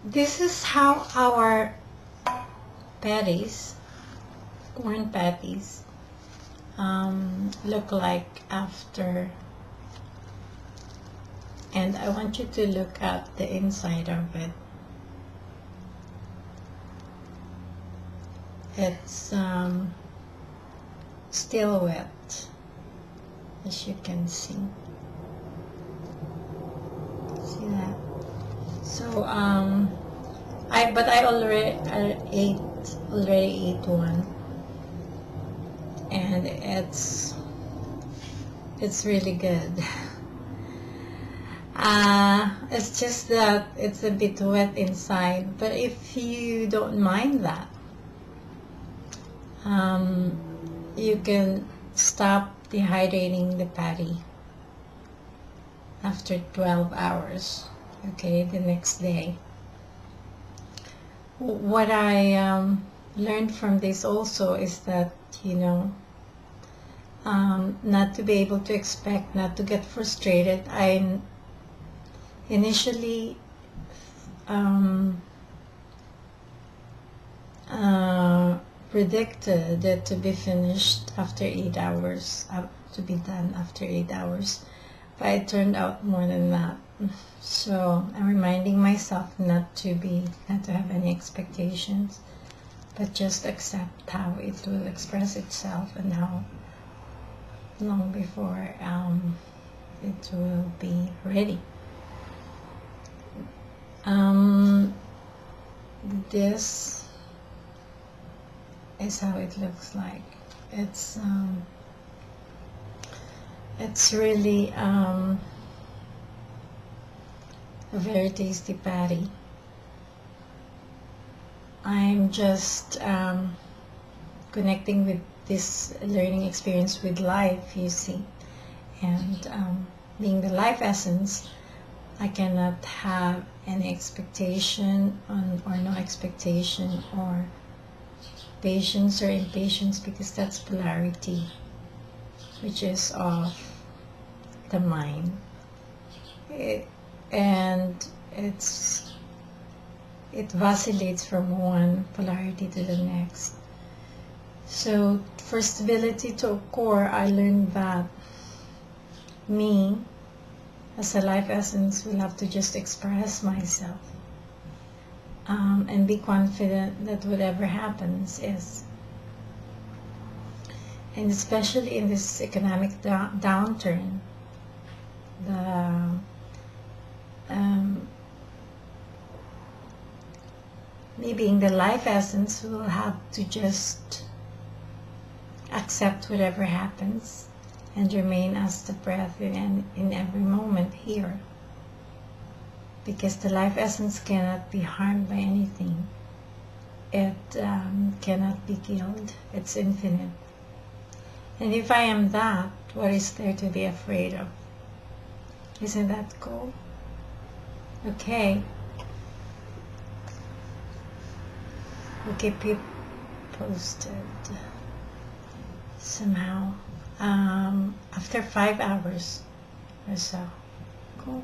This is how our patties, corn patties, look like after. And I want you to look at the inside of it. It's still wet, as you can see. See that? So I already ate one, and it's really good. It's just that it's a bit wet inside, but if you don't mind that, you can stop dehydrating the patty after 12 hours, okay, the next day. What I learned from this also is that, you know, not to be able to expect, not to get frustrated. I initially predicted it to be finished after 8 hours, to be done after 8 hours, but it turned out more than that. So I'm reminding myself not to have any expectations, but just accept how it will express itself and how long before it will be ready. This is how it looks like. It's really a very tasty patty. I'm just connecting with this learning experience with life, you see, and being the life essence, I cannot have any expectation or no expectation or patience or impatience, because that's polarity, which is of the mind, and it vacillates from one polarity to the next. So for stability to occur, I learned that me as a life essence will have to just express myself, and be confident that whatever happens is. And especially in this economic downturn, me being the life essence will have to just accept whatever happens and remain as the breath in every moment here, because the life essence cannot be harmed by anything. It cannot be killed. It's infinite. And if I am that, what is there to be afraid of? Isn't that cool? Okay. We'll keep you posted somehow after 5 hours or so. Cool.